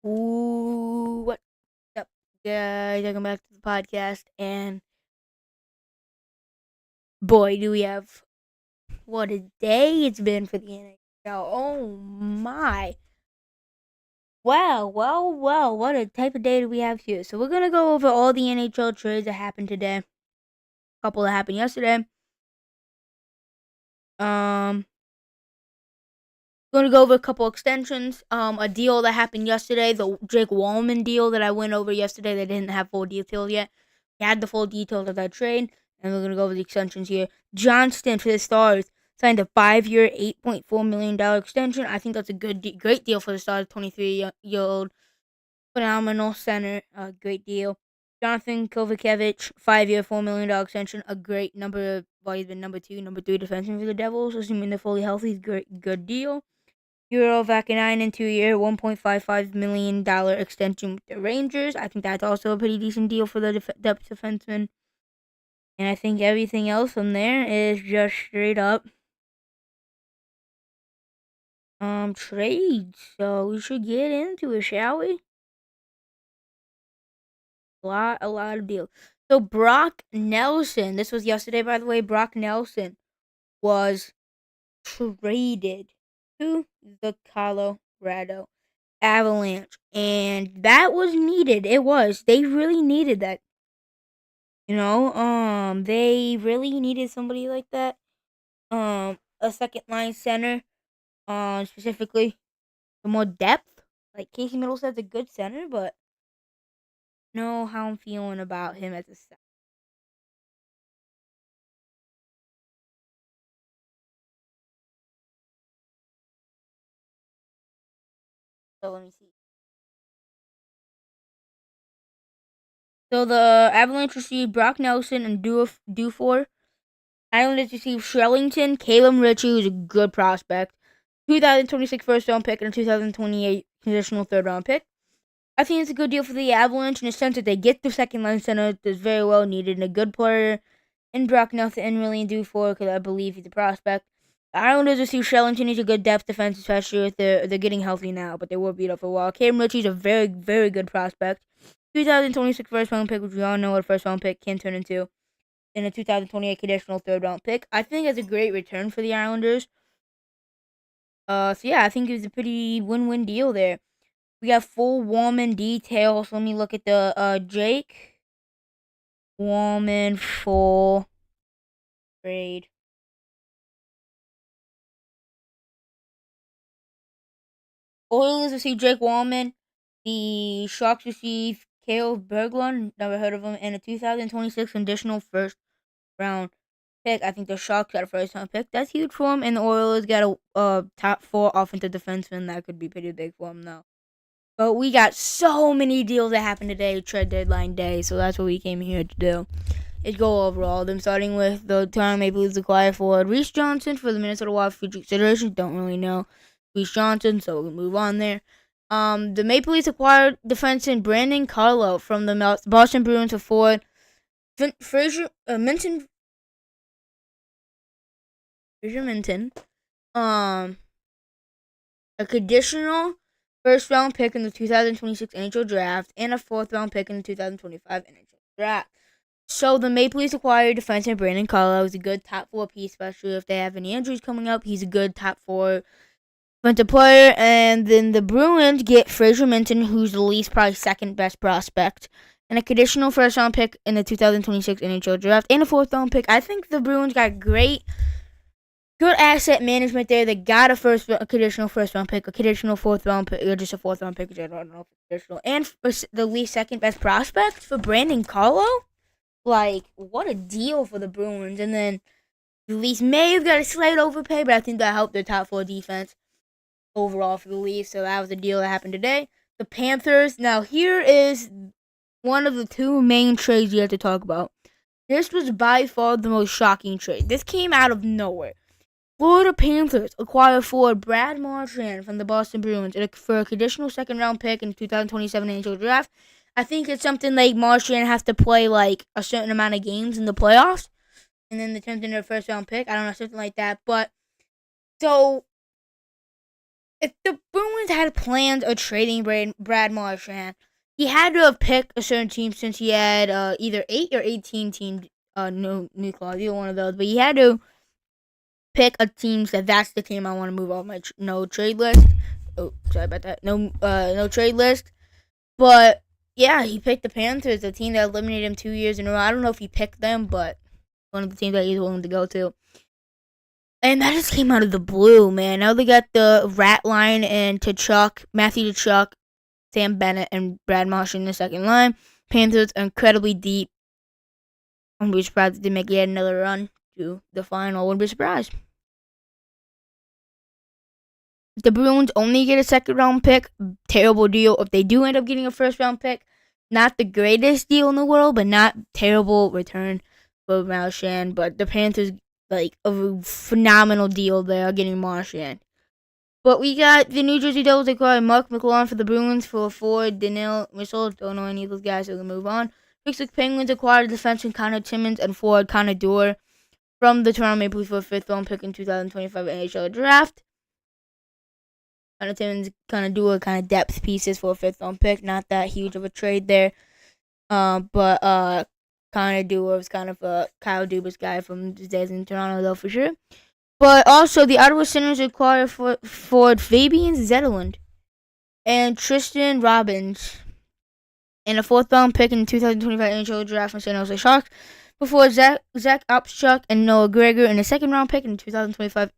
Ooh, what's up, guys? Welcome back to the podcast. And boy, do we have what a day it's been for the NHL. Oh my. Wow. What a type of day do we have here? So, we're going to go over all the NHL trades that happened today. A couple that happened yesterday. Um, Going to go over a couple extensions. A deal that happened yesterday, the Jake Wallman deal that I went over yesterday. They didn't have full details yet. We had the full details of that trade, and we're gonna go over the extensions here. Johnston for the Stars signed a 5-year, $8.4 million extension. I think that's a great deal for the Stars. 23-year-old, phenomenal center. Great deal. Jonathan Kovacevic, 5-year, $4 million extension. A great number. Well, he's been number 2, number 3 defenseman for the Devils. Assuming they're fully healthy, good deal. Euro Vakanainen in 2-year, $1.55 million extension with the Rangers. I think that's also a pretty decent deal for the depth defenseman. And I think everything else from there is just straight up trades. So we should get into it, shall we? A lot of deals. So Brock Nelson, this was yesterday, by the way. Brock Nelson was traded to the Colorado Avalanche, and that was needed. It was. They really needed that. They really needed somebody like that. A second line center. Specifically, the more depth. Like Casey Middleton's a good center, but know how I'm feeling about him as a center. So let me see. So the Avalanche received Brock Nelson and Dufour. Islanders received Shrellington, Caleb Ritchie, who's a good prospect, 2026 first round pick, and a 2028 conditional third round pick. I think it's a good deal for the Avalanche in the sense that they get the second line center that's very well needed and a good player in Brock Nelson and really Dufour because I believe he's a prospect. The Islanders receive Shrellington. He's a good depth defense, especially if they're getting healthy now, but they were beat up for a while. Cam Ritchie's a very good prospect. 2026 first round pick, which we all know what a first round pick can turn into, and a 2028 conditional third round pick. I think it's a great return for the Islanders. So yeah, I think it was a pretty win-win deal there. We got full Wallman details. Let me look at the Jake Wallman full trade. Oilers receive Jake Wallman. The Sharks receive Kale Berglund, never heard of him, and a 2026 conditional first round pick. I think the Sharks got a first round pick. That's huge for him. And the Oilers got a top 4 offensive defenseman. That could be pretty big for him, though. But we got so many deals that happened today, trade deadline day. So that's what we came here to do. Is go over all of them, starting with the Toronto Maple Leafs acquired for Reese Johnson for the Minnesota Wild future consideration. Don't really know Reese Johnson, so we'll move on there. The Maple Leafs acquired defenseman Brandon Carlo from the Boston Bruins for forward Minton. A conditional first round pick in the 2026 NHL draft and a fourth round pick in the 2025 NHL draft. So the Maple Leafs acquired defenseman Brandon Carlo. He's a good top 4 piece, especially if they have any injuries coming up. He's a good top 4 defensive player. And then the Bruins get Fraser Minton, who's the Leafs' probably second best prospect, and a conditional first round pick in the 2026 NHL draft and a fourth round pick. I think the Bruins got good asset management there. They got a conditional first round pick, a conditional fourth round pick, or just a fourth round pick. I don't know if it's conditional. And the Leafs' second best prospect for Brandon Carlo. Like, what a deal for the Bruins. And then the Leafs may have got a slight overpay, but I think that helped their top 4 defense overall for the Leafs. So that was a deal that happened today. The Panthers. Now, here is one of the 2 main trades you have to talk about. This was by far the most shocking trade. This came out of nowhere. Florida Panthers acquire forward Brad Marchand from the Boston Bruins for a conditional second round pick in the 2027 NHL draft. I think it's something like Marchand has to play like a certain amount of games in the playoffs, and then they turn into a first round pick. I don't know, something like that. But so if the Bruins had plans of trading Brad Marchand, he had to have picked a certain team since he had either 8 or 18 teams. No new clause, either one of those. But he had to pick a team that that's the team I want to move off my no trade list. Oh, sorry about that. No trade list. But yeah, he picked the Panthers, a team that eliminated him 2 years in a row. I don't know if he picked them, but one of the teams that he's willing to go to. And that just came out of the blue, man. Now they got the Rat line and Matthew Tkachuk, Sam Bennett, and Brad Marsh in the second line. Panthers are incredibly deep. I wouldn't be surprised if they make yet another run to the final. I wouldn't be surprised. If the Bruins only get a second round pick, terrible deal. If they do end up getting a first round pick, not the greatest deal in the world, but not terrible return for Marchand. But the Panthers, like, a phenomenal deal there getting Marchand. But we got the New Jersey Devils acquiring Mark McLaurin for the Bruins for forward Daniil Mitchell. Don't know any of those guys, so we'll move on. Pittsburgh Penguins acquired defenseman Connor Timmins and forward Connor Dewar from the Toronto Maple Leafs for a fifth round pick in 2025 NHL draft. Connor Timmins, Connor Dewar, kind of depth pieces for a fifth round pick. Not that huge of a trade there. But Connor Dewar was kind of a Kyle Dubas guy from his days in Toronto, though, for sure. But also, the Ottawa Senators acquired forward Fabian Zetterlund and Tristan Robbins and a fourth round pick in the 2025 NHL draft from San Jose Sharks before Zach Opchuk and Noah Gregor in a second round pick in 2025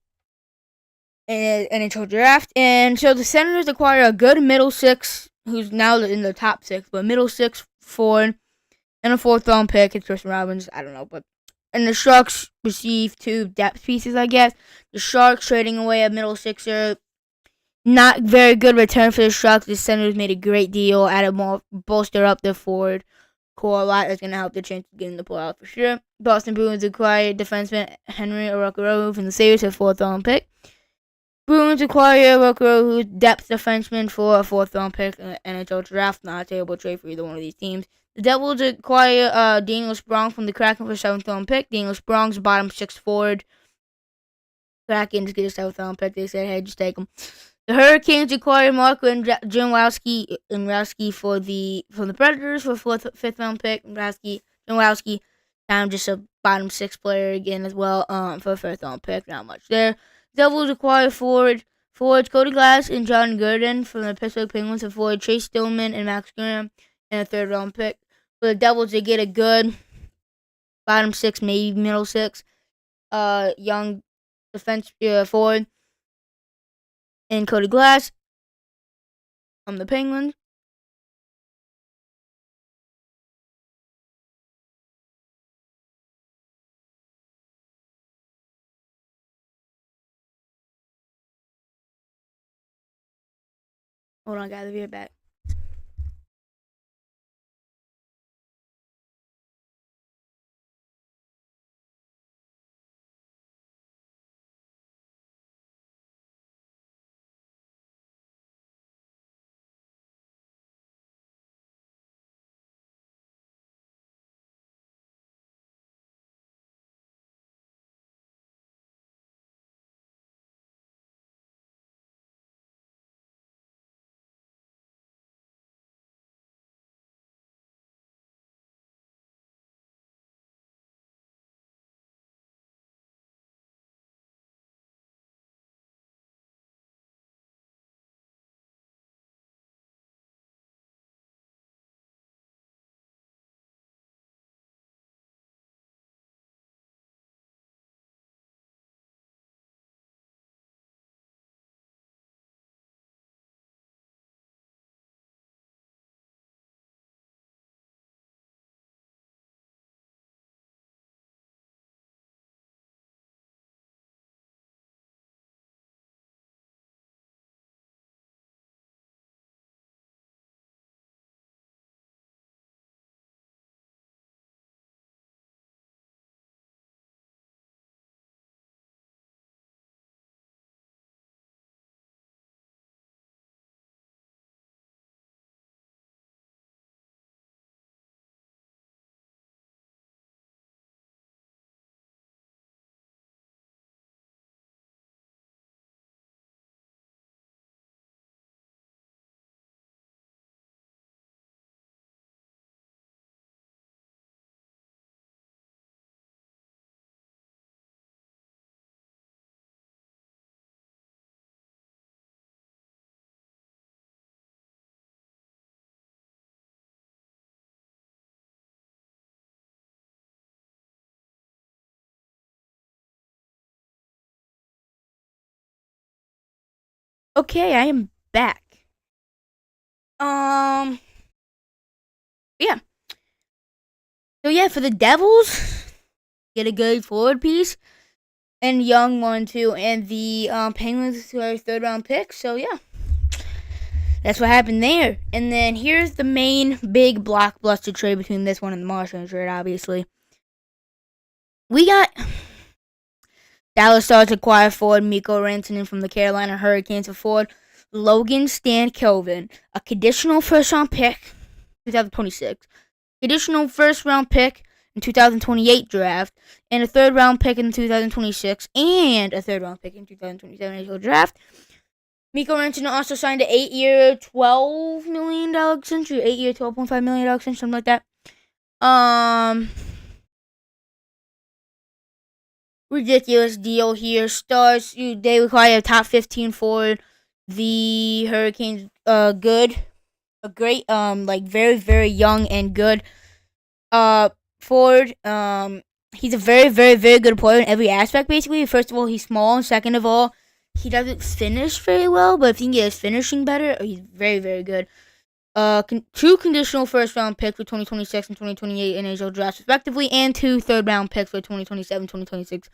NHL draft. And so the Senators acquire a good middle six, who's now in the top six, but middle six forward and a fourth round pick. It's Tristan Robbins. I don't know, but. And the Sharks receive two depth pieces, I guess. The Sharks trading away a middle sixer. Not very good return for the Sharks. The Senators made a great deal. Added more, bolster up their forward core a lot. That's going to help their chance of getting the playoff for sure. Boston Bruins acquired defenseman Henry Arokaro from the Sabres, a fourth round pick. Bruins acquire Arokaro, depth defenseman, for a fourth round pick in the NHL draft. Not a terrible trade for either one of these teams. The Devils acquire Daniel Sprong from the Kraken for a seventh round pick. Daniel Sprong's bottom six forward. Kraken just get a seventh round pick. They said, hey, just take him. The Hurricanes acquire Marco and Jankowski from the Predators for a fifth round pick. Jankowski, kind of just a bottom six player again as well. For a fifth round pick, not much there. Devils acquire forwards Cody Glass and John Gurdon from the Pittsburgh Penguins, and forward Chase Stillman and Max Graham, and a third round pick. For the Devils, they get a good bottom six, maybe middle six, young defense forward and Cody Glass from the Penguins. Hold on, guys, I'll be right back. Okay, I am back. Yeah. So yeah, for the Devils, get a good forward piece and young one too, and the Penguins who are third round pick. So yeah, that's what happened there. And then here's the main big blockbuster trade between this one and the Marchand trade. Obviously, we got Dallas Stars acquire forward Mikko Rantanen from the Carolina Hurricanes for forward Logan Stankoven, a conditional first round pick, 2026, conditional first round pick in 2028 draft, and a third round pick in 2026, and a third round pick in 2027 NHL draft. Mikko Rantanen also signed an 8-year, $12 million extension, 8-year, $12.5 million extension, something like that. Ridiculous deal here. Stars, they require a top 15 forward. The Hurricanes, a great, like very, very young and good, forward. He's a very, very, very good player in every aspect. Basically, first of all, he's small. And second of all, he doesn't finish very well. But if he can get his finishing better, he's very, very good. Two conditional first round picks for 2026 and 2028 NHL drafts respectively, and two third round picks for 2027, 2026.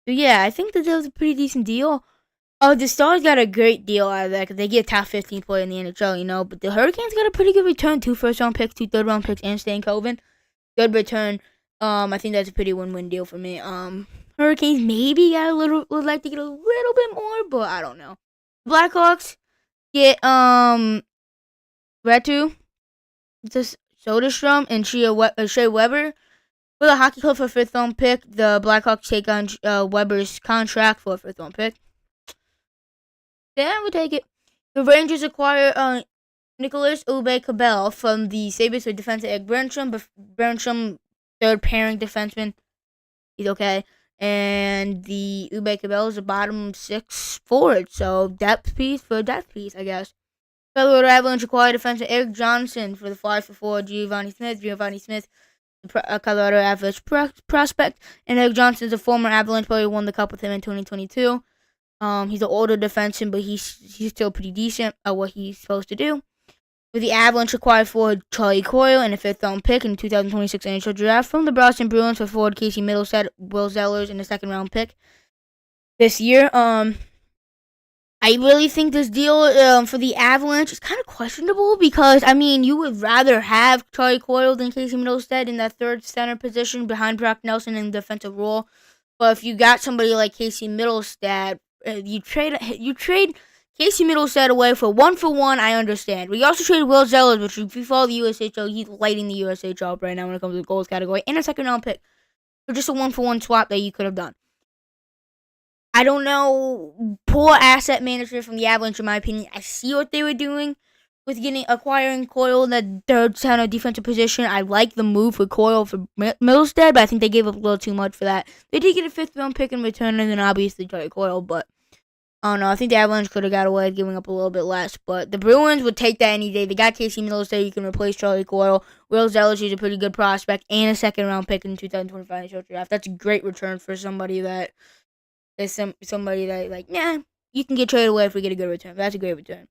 So yeah, I think that was a pretty decent deal. Oh, the Stars got a great deal out of that because they get a top 15 player in the NHL, But the Hurricanes got a pretty good return: two first round picks, two third round picks, and Stankoven. Good return. I think that's a pretty win-win deal for me. Hurricanes maybe would like to get a little bit more, but I don't know. Blackhawks get Retu, just Soderstrom, and Shea Weber. With a hockey club for a fifth round pick, the Blackhawks take on Weber's contract for a fifth round pick. Yeah, we'll take it. The Rangers acquire Nicholas Ube-Cabell from the Sabres for defenseman Eric Bernstrom. But Bernstrom, third pairing defenseman, he's okay. And the Ube-Cabell is a bottom six forward, so depth piece for depth piece, I guess. Colorado Avalanche acquired defenseman Eric Johnson for the Flyers for forward Giovanni Smith. Giovanni Smith, the Colorado Avalanche prospect, and Eric Johnson is a former Avalanche player who won the cup with him in 2022. He's an older defenseman, but he's still pretty decent at what he's supposed to do. With the Avalanche acquired forward Charlie Coyle and a fifth round pick in the 2026 NHL draft from the Boston Bruins for forward Casey Middlestead, Will Zellers, and a second round pick this year. I really think this deal for the Avalanche is kind of questionable because, I mean, you would rather have Charlie Coyle than Casey Middlestead in that third center position behind Brock Nelson in the defensive role. But if you got somebody like Casey Middlestead, you trade Casey Middlestead away for one, I understand. We also traded Will Zellers, which if you follow the USHL, he's lighting the USHL up right now when it comes to the goals category, and a second round pick. For just a 1-for-1 swap that you could have done. I don't know. Poor asset management from the Avalanche, in my opinion. I see what they were doing with acquiring Coyle in the third center defensive position. I like the move for Coyle for Middlestead, but I think they gave up a little too much for that. They did get a fifth round pick in return, and then obviously Charlie Coyle, but I don't know. I think the Avalanche could have got away with giving up a little bit less, but the Bruins would take that any day. They got Casey Middlestead. You can replace Charlie Coyle. Will Zellers is a pretty good prospect, and a second round pick in 2025 NHL draft. That's a great return for somebody that is somebody that, like, you can get traded away if we get a good return. That's a great return.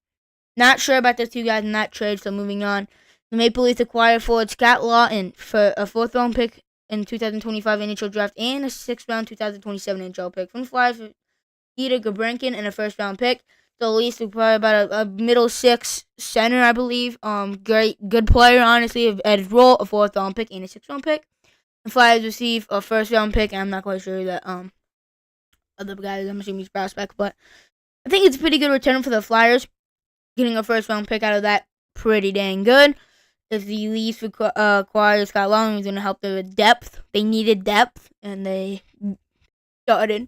Not sure about those two guys in that trade, so moving on. The Maple Leafs acquired forward Scott Lawton for a fourth round pick in 2025 NHL draft and a sixth round 2027 NHL pick from the Flyers for Peter Gabrenkin and a first round pick. The Leafs acquired about a middle six center, I believe. Good player, honestly, at his role, a fourth round pick and a sixth round pick. The Flyers receive a first round pick, and I'm not quite sure that other guys, I'm assuming he's prospect, but I think it's a pretty good return for the Flyers. Getting a first round pick out of that, pretty dang good. If the Leafs acquire Scott Long, he's going to help them with depth. They needed depth, and they started.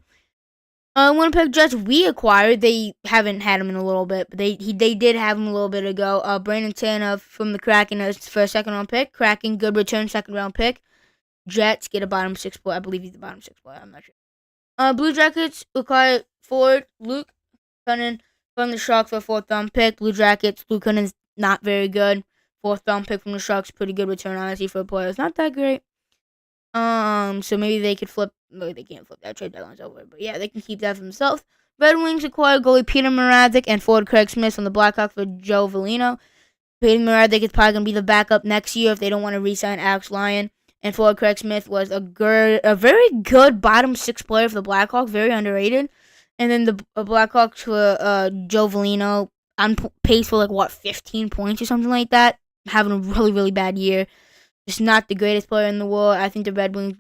Winnipeg Jets we acquired. They haven't had him in a little bit, but they did have him a little bit ago. Brandon Tanev from the Kraken for a second round pick. Kraken, good return, second round pick. Jets get a bottom six player. I believe he's the bottom six player. I'm not sure. Blue Jackets acquired forward Luke Cunnin From the Sharks for a 4th-round pick. Blue Jackets, Blue Cunning's not very good. 4th-round pick from the Sharks, pretty good return, honestly, for a player. It's not that great. So maybe they could flip. Maybe they can't flip that, trade deadline's over. But yeah, they can keep that for themselves. Red Wings acquired goalie Peter Mrazek and forward Craig Smith from the Blackhawks for Joe Veleno. Peter Mrazek is probably going to be the backup next year if they don't want to re-sign Alex Lyon. And forward Craig Smith was a very good bottom 6 player for the Blackhawks, very underrated. And then the Blackhawks for Joe Veleno on pace for 15 points or something like that. Having a really, really bad year. Just not the greatest player in the world. I think the Red Wings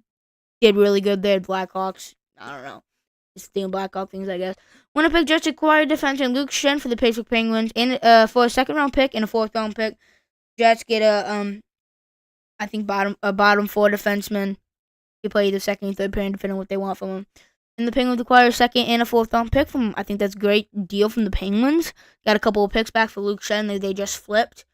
did really good there. Blackhawks, I don't know. Just doing Blackhawk things, I guess. Winnipeg Jets acquired defenseman Luke Schenn for the Pittsburgh Penguins and for a 2nd-round pick and a 4th-round pick. Jets get I think bottom 4 defenseman. He play either 2nd and 3rd pair, depending on what they want from him. And the Penguins acquire a 2nd and a 4th-round pick from him. I think that's a great deal from the Penguins. Got a couple of picks back for Luke Schenn. They just flipped.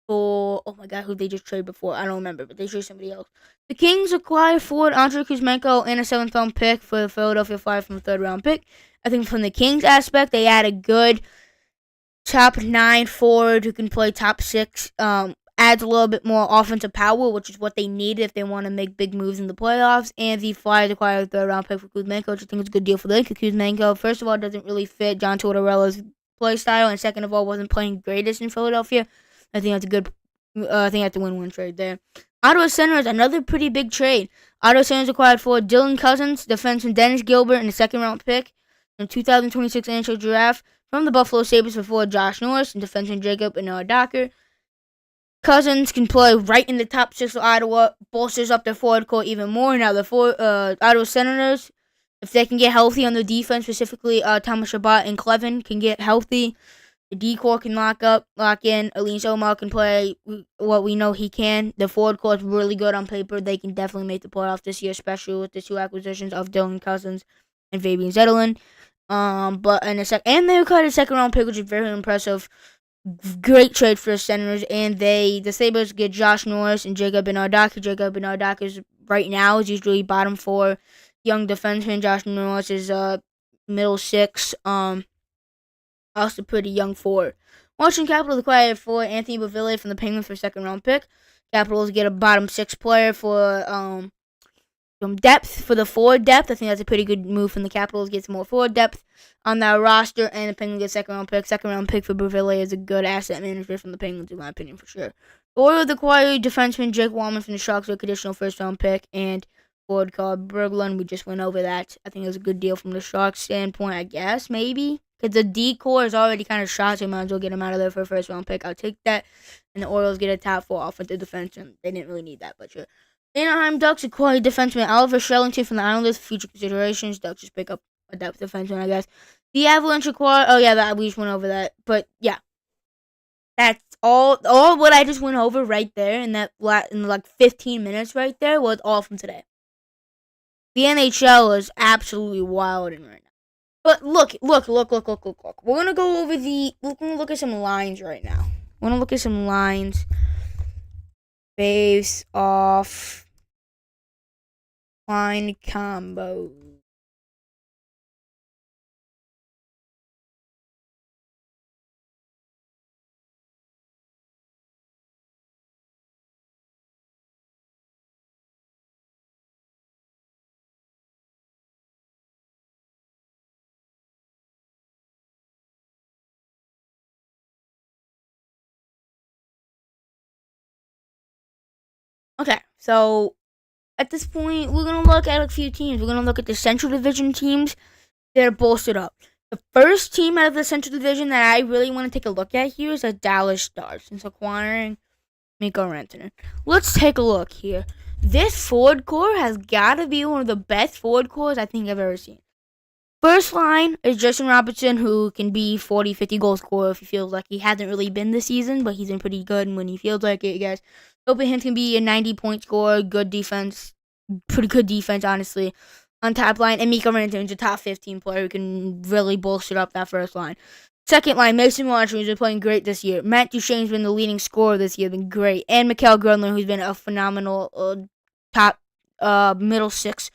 For, oh my god, who they just traded before? I don't remember, but they traded somebody else. The Kings acquired forward Andrei Kuzmenko and a 7th-round pick for the Philadelphia Flyers from a 3rd-round pick. I think from the Kings aspect, they had a good top 9 forward who can play top 6. Adds a little bit more offensive power, which is what they need if they want to make big moves in the playoffs. And the Flyers acquired a 3rd-round pick for Kuzmenko, which I think is a good deal for them. Kuzmenko, first of all, doesn't really fit John Tortorella's play style, and second of all, wasn't playing greatest in Philadelphia. I think that's a good. I think that's a win-win trade there. Ottawa Senators, another pretty big trade. Ottawa Senators acquired for Dylan Cousins, defenseman Dennis Gilbert, and a 2nd-round pick in the 2026 NHL Draft from the Buffalo Sabres for Josh Norris and defenseman Jacob Docker. Cousins can play right in the top 6 of Ottawa, bolsters up their forward core even more. Now the Ottawa Senators, if they can get healthy on the defense, specifically Thomas Chabot and Clevin can get healthy. The D-core can lock in. Elise Omar can play what we know he can. The forward core is really good on paper. They can definitely make the playoffs this year, especially with the 2 acquisitions of Dylan Cousins and Fabian Zetterlund. And they acquired a 2nd-round pick, which is very impressive. Great trade for the Senators, and the Sabres get Josh Norris and Jacob Bernardaki. Jacob Bernardaki right now is usually bottom 4 young defenseman. Josh Norris is middle 6. Also pretty young forward. Washington Capitals acquired for Anthony Beauvillier from the Penguins for a 2nd-round pick. Capitals get a bottom 6 player for some depth for the forward depth. I think that's a pretty good move from the Capitals. Get some more forward depth on that roster, and the Penguins get 2nd-round pick. 2nd-round pick for Beauvillier is a good asset manager from the Penguins, in my opinion, for sure. The Oilers acquired defenseman Jake Wallman from the Sharks with a conditional 1st-round pick and forward called Berglund. We just went over that. I think it was a good deal from the Sharks standpoint, I guess, maybe. Because the D-core is already kind of shot, so you might as well get him out of there for a 1st-round pick. I'll take that. And the Orioles get a top 4 offensive defenseman. They didn't really need that, but sure. Anaheim Ducks acquired defenseman Oliver Shellington from the Islanders for future considerations. Ducks just pick up a depth defenseman, I guess. The Avalanche acquired... Oh, yeah, we just went over that. But, yeah. That's all what I just went over right there in 15 minutes right there was all from today. The NHL is absolutely wild right now. But look. We're gonna go over we're gonna look at some lines right now. We're gonna look at some lines. Face off. Line combo. Okay, so at this point, we're going to look at a few teams. We're going to look at the Central Division teams that are bolstered up. The first team out of the Central Division that I really want to take a look at here is the Dallas Stars, since acquiring Mikko Rantanen. Let's take a look here. This forward core has got to be one of the best forward cores I think I've ever seen. First line is Justin Robertson, who can be 40, 50 goal scorer if he feels like he hasn't really been this season, but he's been pretty good when he feels like it, guys. Open him can be a 90-point scorer, good defense, pretty good defense, honestly, on top line. And Mikko Rantanen is a top 15 player who can really bolster up that first line. Second line, Mason Marchand, who's been playing great this year. Matt Duchene's been the leading scorer this year, been great. And Mikael Grodin, who's been a phenomenal top middle 6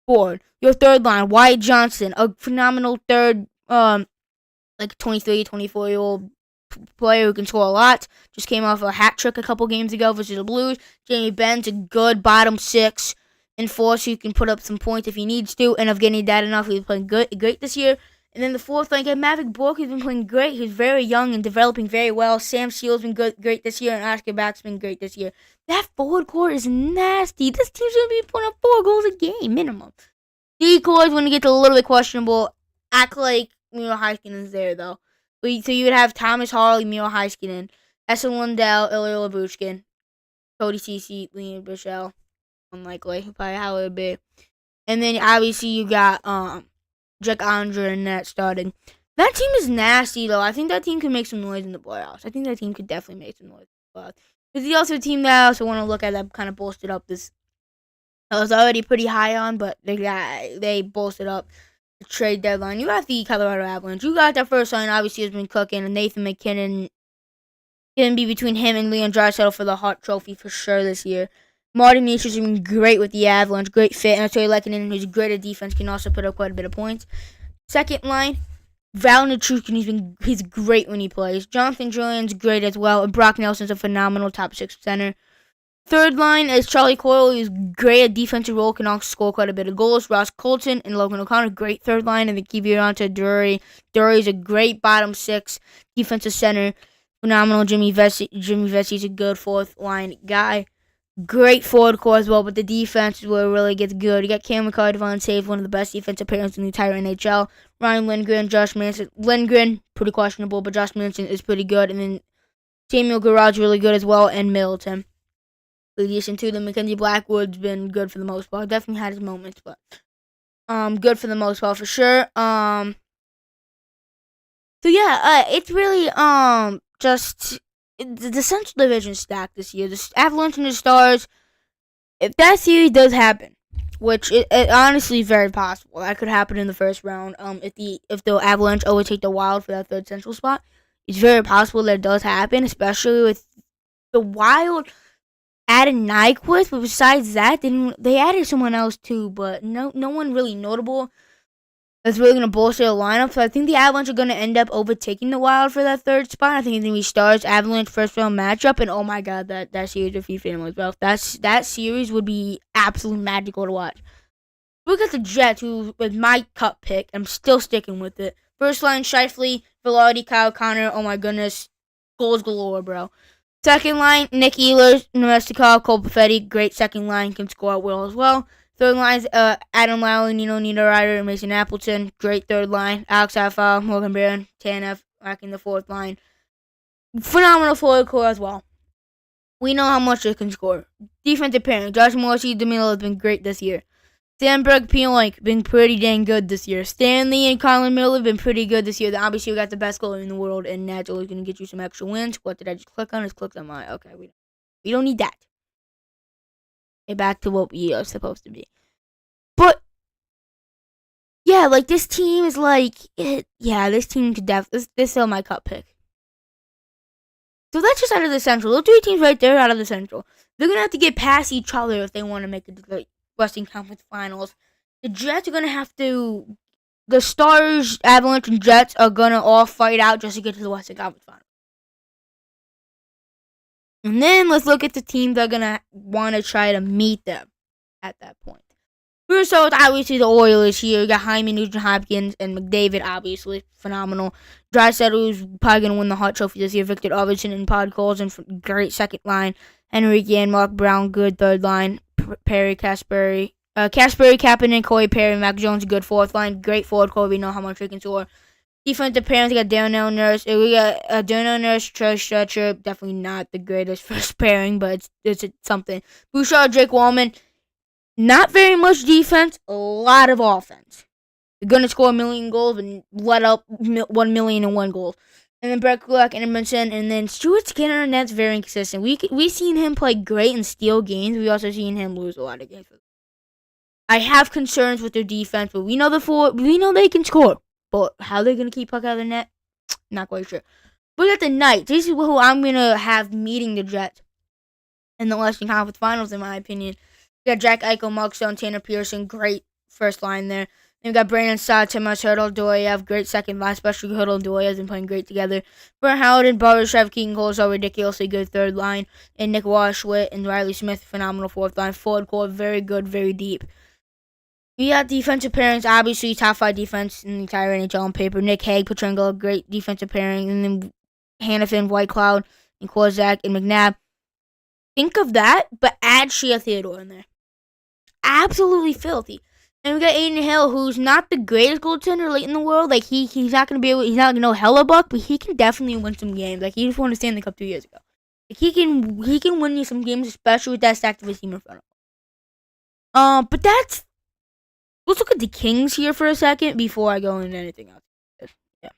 forward. Your third line, Wyatt Johnston, a phenomenal third like 23, 24-year-old player who can score a lot. Just came off a hat trick a couple games ago versus the Blues. Jamie Benn's a good bottom six enforcer who can put up some points if he needs to. And Evgeny Dadonov, who's playing great this year. And then the fourth line, Maverick Bork, who's been playing great. He's very young and developing very well. Sam Seal's been great this year, and Oscar Back's been great this year. That forward core is nasty. This team's going to be putting up 4 goals a game, minimum. Decoys, when it gets a little bit questionable, act like Miro Heiskanen's there, though. So you would have Thomas Harley, Miro Heiskanen, Esa Lundell, Ilya Labushkin, Cody Ceci, Leonid Bichelle. Unlikely, probably how it would be. And then obviously you got Jack Andre and that starting. That team is nasty, though. I think that team could make some noise in the playoffs. I think that team could definitely make some noise in the playoffs. There's also a team that I also want to look at that kind of bolstered up this. I was already pretty high on, but they bolstered up the trade deadline. You got the Colorado Avalanche. You got that first line, obviously, has been cooking. And Nathan McKinnon can be between him and Leon Draisaitl for the Hart Trophy for sure this year. Martin Nish has been great with the Avalanche. Great fit. And Artturi Lehkonen, who's great at defense, can also put up quite a bit of points. Second line, Val Nichushkin, he's great when he plays. Jonathan Drouin's great as well. And Brock Nelson's a phenomenal top 6 center. Third line is Charlie Coyle, who's great at defensive role, can also score quite a bit of goals. Ross Colton and Logan O'Connor, great third line. And then Kiviranta Drury. Drury's a great bottom 6 defensive center. Phenomenal. Jimmy Vesey's a good fourth line guy. Great forward core as well, but the defense is where it really gets good. You got Cam McCarr, Devon Save, one of the best defensive pairs in the entire NHL. Ryan Lindgren, Josh Manson. Lindgren, pretty questionable, but Josh Manson is pretty good. And then Samuel Garage, really good as well, and Middleton. In addition to them, Mackenzie Blackwood's been good for the most part. Definitely had his moments, but good for the most part for sure. So yeah, it's really just the Central Division stacked this year. The Avalanche and the Stars. If that series does happen, which it honestly is very possible, that could happen in the first round. If the Avalanche overtake the Wild for that third Central spot, it's very possible that it does happen, especially with the Wild added Nyquist, but besides that, they added someone else too, but no one really notable that's really going to bolster the lineup. So I think the Avalanche are going to end up overtaking the Wild for that third spot. I think it's going to be Stars Avalanche first round matchup, and oh my god, that series would be phenomenal. That series would be absolutely magical to watch. Look at the Jets, who was my cut pick. I'm still sticking with it. First line, Scheifele, Velarde, Kyle Connor. Oh my goodness, goals galore, bro. Second line, Nick Ehlers, Nemestikov, Cole Perfetti. Great second line, can score at will as well. Third line is Adam Lowry, Nino Niederreiter, and Mason Appleton. Great third line. Alex Afal, Morgan Barron, Tanev, racking the fourth line. Phenomenal forward core as well. We know how much they can score. Defensive pairing, Josh Morrissey, DeMille has been great this year. Sandberg, Pionk, been pretty dang good this year. Stanley and Colin Miller have been pretty good this year. Obviously, we got the best goalie in the world, and that's always going to get you some extra wins. What did I just click on? Just clicked on my... Okay, we don't need that. Get back to what we are supposed to be. But, yeah, like, this team is like... this team could definitely... This is still my cut pick. So that's just out of the Central. Those 3 teams right there out of the Central. They're going to have to get past each other if they want to make it to the Western Conference Finals. The Jets are going to have to... The Stars, Avalanche, and Jets are going to all fight out just to get to the Western Conference Finals. And then let's look at the teams that are going to want to try to meet them at that point. First off, obviously the Oilers here. You got Hyman, Nugent-Hopkins, and McDavid, obviously. Phenomenal. Draisaitl, who's probably going to win the Hart Trophy this year. Victor Arvidsson and Podkolzin, great second line. Henrique and Mark Brown, good third line. Perry, Kasperi, Kapanen, Corey Perry, Mac Jones, good fourth line. Great forward core. We know how much they can score. Defensive pairings, we got Darnell Nurse. We got Darnell Nurse, Trey Stretcher. Definitely not the greatest first pairing, but it's something. Bouchard, Drake Wallman. Not very much defense, a lot of offense. They're going to score 1 million goals and let up 1,000,001 goals. And then Brett Kulak and Edmondson, and then Stuart Skinner, and that's very inconsistent. We seen him play great and steal games. We also seen him lose a lot of games. I have concerns with their defense, but we know they can score. But how they're going to keep puck out of the net, not quite sure. Look at the Knights. This is who I'm going to have meeting the Jets in the Western Conference Finals, in my opinion. You got Jack Eichel, Mark Stone, Tanner Pearson. Great first line there. And we got Brandon Saad, Tomas Hurdle, Doyev, great second line, especially Hurdle and Doyev have been playing great together. Brent Howard and Barbershop, Keaton Cole's a ridiculously good third line. And Nick Washwit and Riley Smith, phenomenal fourth line. Forward core, very good, very deep. We got defensive pairings, obviously top 5 defense in the entire NHL on paper. Nick Hague, Petrangelo, great defensive pairing. And then Hannafin, Whitecloud, and Kozak and McNabb. Think of that, but add Shea Theodore in there. Absolutely filthy. And we got Aiden Hill, who's not the greatest goaltender late in the world. Like he's not gonna be able, he's not gonna know Hellebuck, but he can definitely win some games. Like he just won the Stanley Cup 2 years ago. Like he can win you some games, especially with that stacked of a team in front of him. But let's look at the Kings here for a second before I go into anything else. Yeah.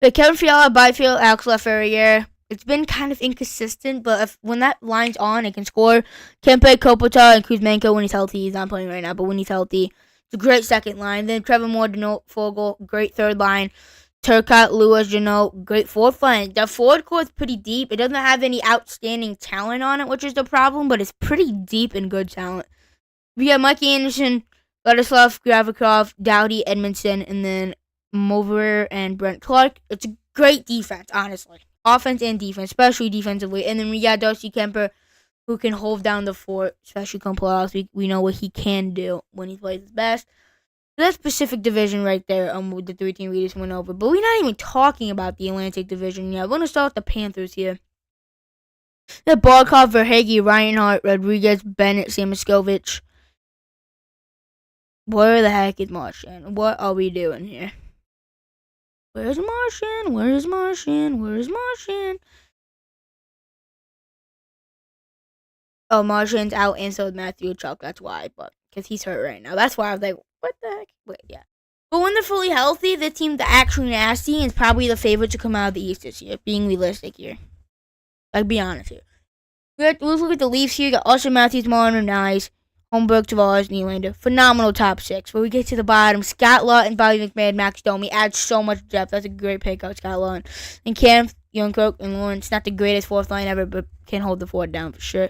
But Kevin Fiala, Byfield, Alex Lafreniere. It's been kind of inconsistent, but when that line's on, it can score. Kempe, Kopota, and Kuzmenko when he's healthy. He's not playing right now, but when he's healthy, it's a great second line. Then Trevor Moore, Denault, Fogle, great third line. Turcotte, Lewis, Denault, great fourth line. The forward core is pretty deep. It doesn't have any outstanding talent on it, which is the problem, but it's pretty deep and good talent. We got Mikey Anderson, Vladislav Gravikov, Doughty, Edmondson, and then Mover and Brent Clark. It's a great defense, honestly. Offense and defense, especially defensively. And then we got Darcy Kemper, who can hold down the fort, especially come playoffs. We know what he can do when he plays his best. So that's Pacific Division right there, with the 3 team we just went over. But we're not even talking about the Atlantic Division yet. We're going to start with the Panthers here. The Barkov, Verhage, Reinhardt, Rodriguez, Bennett, Samuskovich. Where the heck is Martian? What are we doing here? Where's Martian? Where's Martian? Where's Martian? Oh, Martian's out, and so is Matthew Chuck. That's why, but because he's hurt right now. That's why I was like, what the heck? Wait, yeah. But when they're fully healthy, the team that's actually nasty is probably the favorite to come out of the East this year. Being realistic here, like be honest here. Let's look at the Leafs here. You got Austin Matthews, Marner, Nyes, Holmberg, Tavares, Nylander. Phenomenal top 6. But we get to the bottom. Scott Lawton, Bobby McMahon, Max Domi adds so much depth. That's a great pick out, Scott Lawton. And Cam, Youngkirk, and Lawrence. Not the greatest fourth line ever, but can hold the fort down for sure.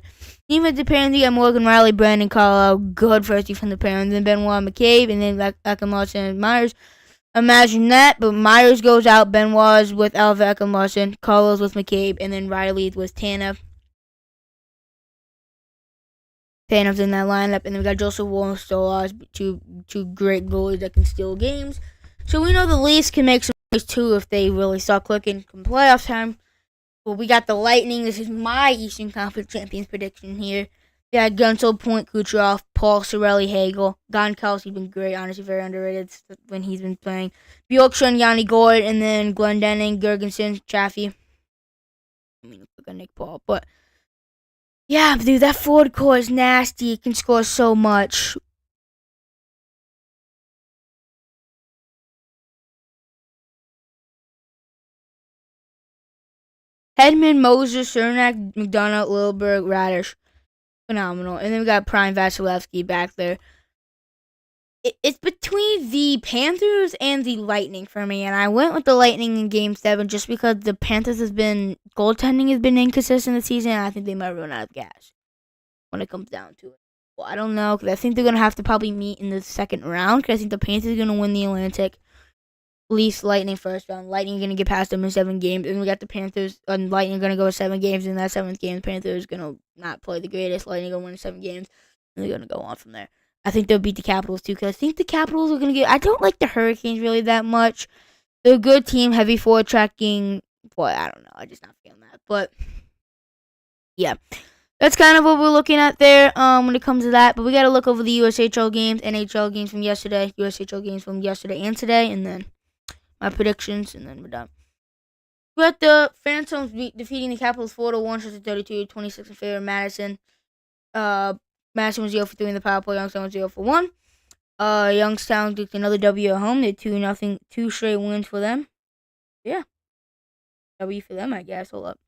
Defensive pairing, you got Morgan Riley, Brandon Carlisle. Good first defensive pairing. Then Benoit McCabe, and then Ekman and Myers. Imagine that, but Myers goes out. Benoit's with Alva Ekman, Carlos with McCabe, and then Riley's with Tanev. Tanev's in that lineup, and then we got Joseph Woll and Stolarz, two great goalies that can steal games. So we know the Leafs can make some noise too if they really start clicking come playoff time. But we got the Lightning. This is my Eastern Conference Champions prediction here. We got Gunsel, Point, Kucherov, Paul, Cirelli, Hagel. Goncalves, he's been great, honestly, very underrated when he's been playing. Bjorkstrand, Yanni Gord, and then Glendening, Gergensen, Chaffee. I mean, look at Nick Paul, but yeah, dude, that forward core is nasty. It can score so much. Hedman, Moses, Cernak, McDonough, Lilberg, Radish. Phenomenal. And then we got Prime Vasilevsky back there. It's between the Panthers and the Lightning for me, and I went with the Lightning in Game 7 just because the Panthers goaltending has been inconsistent this season, and I think they might run out of gas when it comes down to it. Well, I don't know, because I think they're going to have to probably meet in the second round, because I think the Panthers are going to win the Atlantic. Leafs, Lightning first round. Lightning going to get past them in 7 games, and we got the Panthers and Lightning going to go 7 games. In that 7th game, the Panthers going to not play the greatest. Lightning going to win 7 games, and they're going to go on from there. I think they'll beat the Capitals too, because I think the Capitals are going to get. I don't like the Hurricanes really that much. They're a good team, heavy forward tracking. Boy, I don't know. I'm just not feeling that, but yeah. That's kind of what we're looking at there when it comes to that. But we got to look over the USHL games, NHL games from yesterday, USHL games from yesterday and today, and then my predictions, and then we're done. We got the Phantoms defeating the Capitals 4-1, 32, 26 in favor of Madison. Madison was 0 for 3 in the power play. Youngstown was 0 for 1. Youngstown took another W at home. They 2-0, 2 straight wins for them. Yeah. W for them, I guess. Hold up.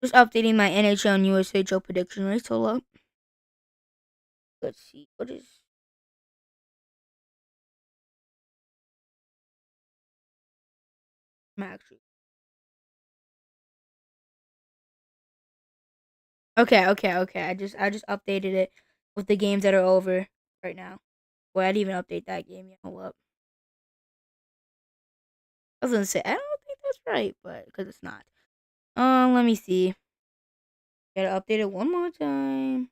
Just updating my NHL and USHL prediction rates. Hold up. Let's see. What is max? Okay. I just updated it with the games that are over right now. Well, I didn't even update that game yet. Hold up. I was gonna say I don't think that's right, but because it's not. Let me see. Gotta update it one more time.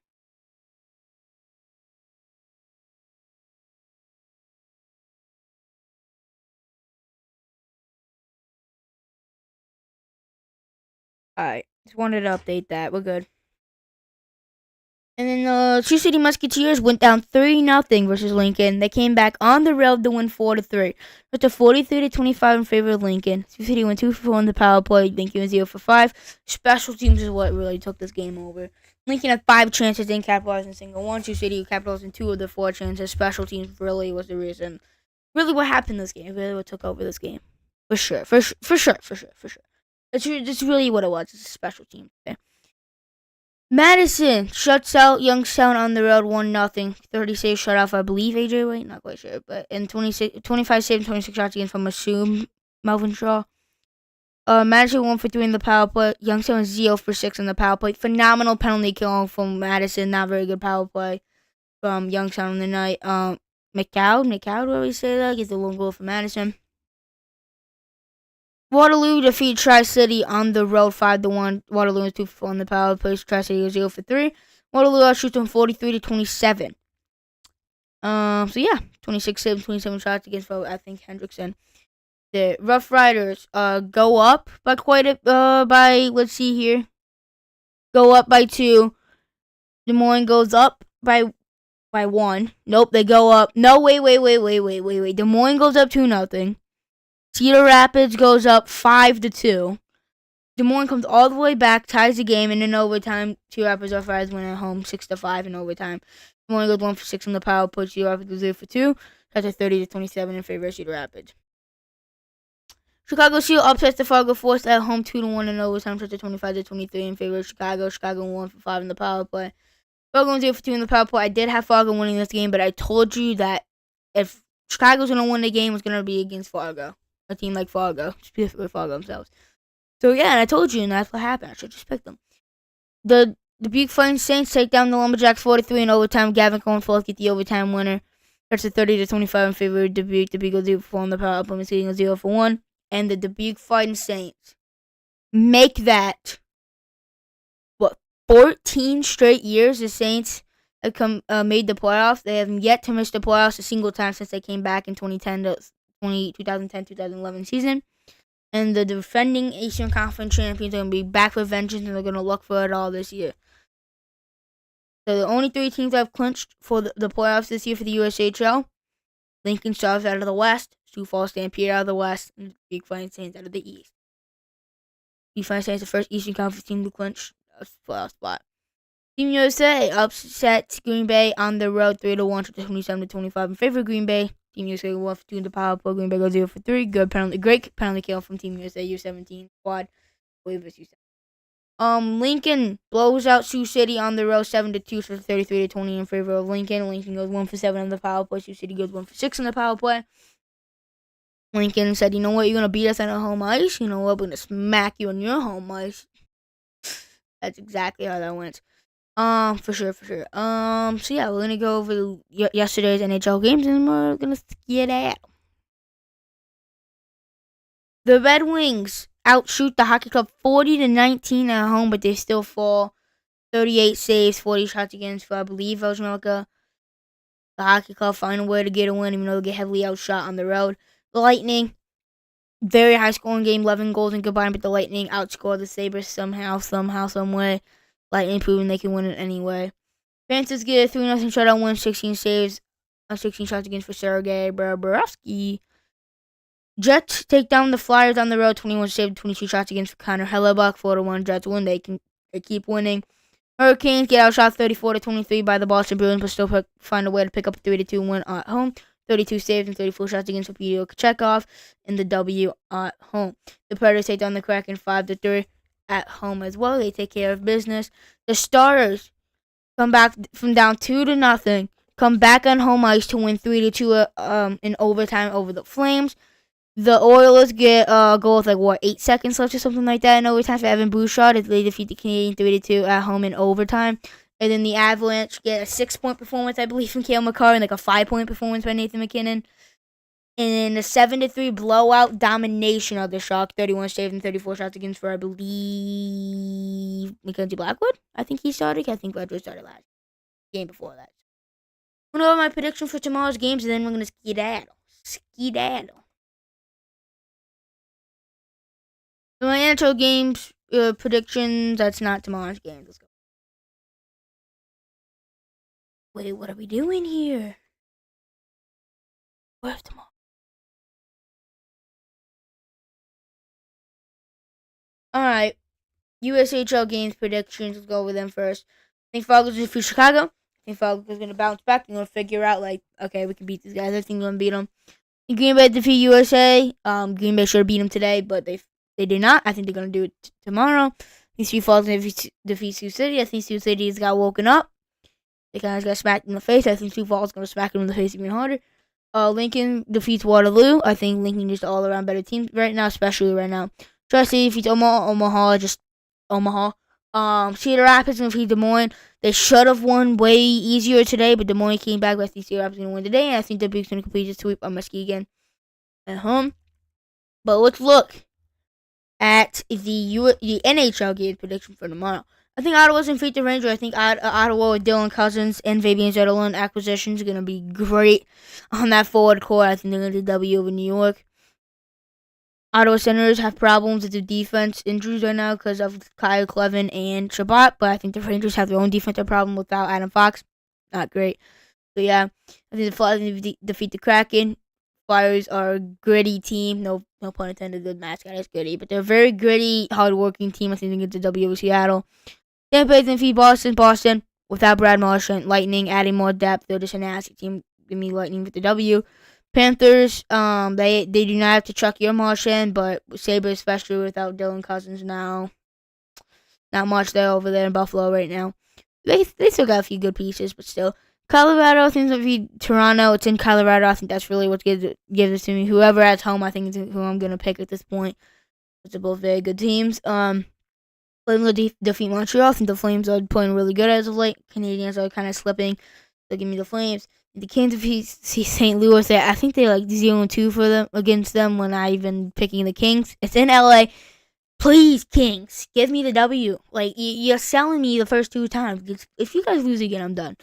Alright. Just wanted to update that. We're good. And then the Sioux City Musketeers went down 3-0 versus Lincoln. They came back on the road to win 4-3. It's a 43-25 in favor of Lincoln. Sioux City went 2 for 4 on the power play. Lincoln was 0 for 5. Special teams is what really took this game over. Lincoln had 5 chances, didn't capitalize on a single one. Sioux City capitalized on 2 of the 4 chances. Special teams really was the reason. Really what happened this game. Really what took over this game. For sure. It's really what it was. It's a special team. Okay? Madison shuts out Youngstown on the road 1-0. 30 saves shut off, I believe, AJ White. Not quite sure. But in 25 saves, 26 shots against from assume Melvin Shaw. Madison 1 for 3 in the power play. Youngstown 0 for 6 in the power play. Phenomenal penalty kill from Madison. Not very good power play from Youngstown on the night. McCow, do we say that? Gets the one goal for Madison. Waterloo defeat Tri-City on the road 5-1. Waterloo is 2 for 4 on the power play. Tri-City was 0 for 3. Waterloo outshoots them 43-27. So yeah, 26 saves, 27 shots against I think Hendrickson. The Rough Riders go up by quite a by let's see here. Go up by 2. Des Moines goes up by 1. Nope, they go up. No, wait. Des Moines goes up 2-0. Cedar Rapids goes up 5-2. Des Moines comes all the way back, ties the game, and in overtime, Cedar Rapids Rough Riders win at home 6-5 in overtime. Des Moines goes 1 for 6 on the power play. Cedar Rapids goes 0 for 2. That's a 30-27 in favor of Cedar Rapids. Chicago Shield upsets the Fargo Force at home 2-1 in overtime. That's a 25-23 in favor of Chicago. Chicago 1 for 5 in the power play. Fargo 0 for 2 in the power play. I did have Fargo winning this game, but I told you that if Chicago's going to win the game, it's going to be against Fargo. A team like Fargo, specifically Fargo themselves. So yeah, and I told you, and that's what happened. I should just pick them. The Dubuque Fighting Saints take down the Lumberjacks 43 in overtime. Gavin Cohenforth get the overtime winner. That's a 30-25 in favor of Dubuque. Dubuque goes 0 for 4 on the power play. Muskegon goes 0 for 1. And the Dubuque Fighting Saints make that 14 straight years the Saints have made the playoffs. They have yet to miss the playoffs a single time since they came back in 2010-2011 season. And the defending Eastern Conference champions are going to be back with vengeance, and they're going to look for it all this year. So the only 3 teams that have clinched for the playoffs this year for the USHL, Lincoln Stars out of the West, Sioux Falls Stampede out of the West, and the Big Fighting Saints out of the East. Big Fighting Saints the first Eastern Conference team to clinch a playoff spot. Team USA upsets Green Bay on the road 3-1 to 27-25 in favor of Green Bay. Team USA 1 for 2 in the power play. Green Bay goes 0 for 3. Great penalty kill from Team USA U17 squad. I believe it's U17. Lincoln blows out Sioux City on the road 7-2 for 33-20 in favor of Lincoln. Lincoln goes 1 for 7 on the power play. Sioux City goes 1 for 6 on the power play. Lincoln said, "You know what? You're gonna beat us on our home ice. You know what? We're gonna smack you on your home ice." That's exactly how that went. For sure. So yeah, we're gonna go over yesterday's NHL games, and we're gonna get out. The Red Wings outshoot the Hockey Club 40-19 at home, but they still fall. 38 saves, 40 shots against, I believe, America. The Hockey Club find a way to get a win, even though they get heavily outshot on the road. The Lightning, very high scoring game, 11 goals in combined, but the Lightning outscore the Sabres somehow, some way. Lightning proving they can win it anyway. Panthers get a 3-0 shutout win, 16 saves, 16 shots against for Sergei Bobrovsky. Jets take down the Flyers on the road, 21 saves, 22 shots against for Connor Hellebuck. 4-1 Jets win. They keep winning. Hurricanes get outshot 34-23 by the Boston Bruins, but still find a way to pick up a 3-2 win at home. 32 saves and 34 shots against for Peter Kochetkov in the W at home. The Predators take down the Kraken 5-3. at home as well. They take care of business. The Stars come back from down 2-0, come back on home ice to win 3-2 in overtime over the Flames. The Oilers get a goal with 8 seconds left or something like that in overtime for Evan Bouchard as they defeat the Canadiens 3-2 at home in overtime. And then the Avalanche get a 6-point performance, I believe, from Cale Makar, and a 5-point performance by Nathan MacKinnon. And then a 7-3 blowout domination of the Sharks, 31 saves and 34 shots against for, I believe, Mackenzie Blackwood. I think he started. I think Blackwood started last game before that. I'm going to go over my prediction for tomorrow's games, and then we're going to skedaddle. So my NHL games predictions, that's not tomorrow's games. Let's go. Wait, what are we doing here? Where's tomorrow? Alright. USHL games predictions. Let's go over them first. I think Falcons will defeat Chicago. I think Falcons are going to bounce back. They're going to figure out, okay, we can beat these guys. I think we're going to beat them. Green Bay defeat USA. Green Bay should have beat them today, but they did not. I think they're going to do it tomorrow. These three Falcons defeat Sioux City. I think Sioux City has got woken up. They kind of got smacked in the face. I think Sioux Falls is going to smack them in the face even harder. Lincoln defeats Waterloo. I think Lincoln is all around better team right now, especially right now. Tri-City defeats Omaha. Omaha. Cedar Rapids defeat Des Moines. They should have won way easier today, but Des Moines came back. But I think Cedar Rapids is going to win today, and I think the Dubuque's going to complete the sweep on Muskegon at home. But let's look at the NHL game prediction for tomorrow. I think Ottawa's going to defeat the Rangers. I think Ottawa with Dylan Cousins and Fabian Zetterlund acquisitions are going to be great on that forward core. I think they're going to do W over New York. Ottawa Senators have problems with the defense injuries right now because of Kyle Clevin and Shabbat, but I think the Rangers have their own defensive problem without Adam Fox. Not great. So yeah, I think the Flyers defeat the Kraken. Flyers are a gritty team. No pun intended. The mascot is gritty, but they're a very gritty, hard-working team. I think they get the W over Seattle. Tampa Bay defeat Boston. Boston without Brad Marchand. Lightning adding more depth. They're just an nasty team. Give me Lightning with the W. Panthers, they do not have to chuck your Marchand, but Sabres, especially without Dylan Cousins now, not much there over there in Buffalo right now. They still got a few good pieces, but still. Colorado, I think, if Toronto, it's in Colorado. I think that's really what gives it to me. Whoever at home, I think, is who I'm going to pick at this point. They're both very good teams. Flames will defeat Montreal. I think the Flames are playing really good as of late. Canadians are kind of slipping. So give me the Flames. The Kings defeat St. Louis. I think they're 0-2 for them against them when I even picking the Kings. It's in LA. Please, Kings, give me the W. You're selling me the first 2 times. If you guys lose again, I'm done.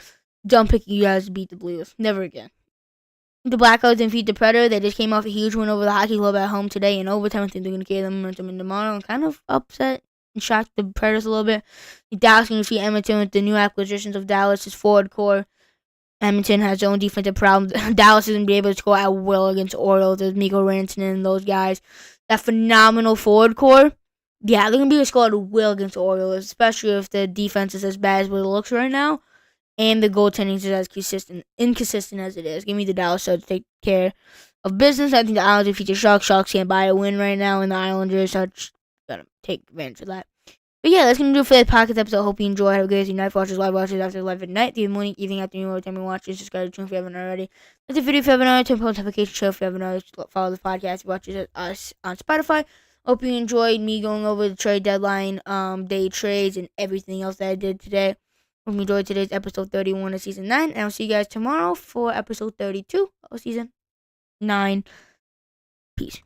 Done picking you guys to beat the Blues. Never again. The Blackhawks defeat the Predator. They just came off a huge win over the Hockey Club at home today in overtime. I think they're going to carry them momentum in tomorrow. I'm kind of upset and shocked the Predators a little bit. The Dallas going to defeat Edmonton with the new acquisitions of Dallas' forward core. Edmonton has their own defensive problems. Dallas isn't going to be able to score at will against Orioles. There's Mikko Rantanen and those guys. That phenomenal forward core. Yeah, they're going to be able to score at will against Orioles, especially if the defense is as bad as what it looks right now. And the goaltending is as inconsistent as it is. Give me the Dallas Stars to take care of business. I think the Islanders defeat the Sharks. Sharks can't buy a win right now, and the Islanders are just going to take advantage of that. But yeah, that's going to do it for the podcast episode. Hope you enjoy. Have a good night. Watchers, live watchers after 11 at night. The morning, evening, afternoon, whatever time you watch. Subscribe to the channel if you haven't already. Like the video if you haven't already. Turn post notification show if you haven't already. Follow the podcast. Watches us on Spotify. Hope you enjoyed me going over the trade deadline, day trades, and everything else that I did today. Hope you enjoyed today's episode 31 of season 9. And I'll see you guys tomorrow for episode 32 of season 9. Peace.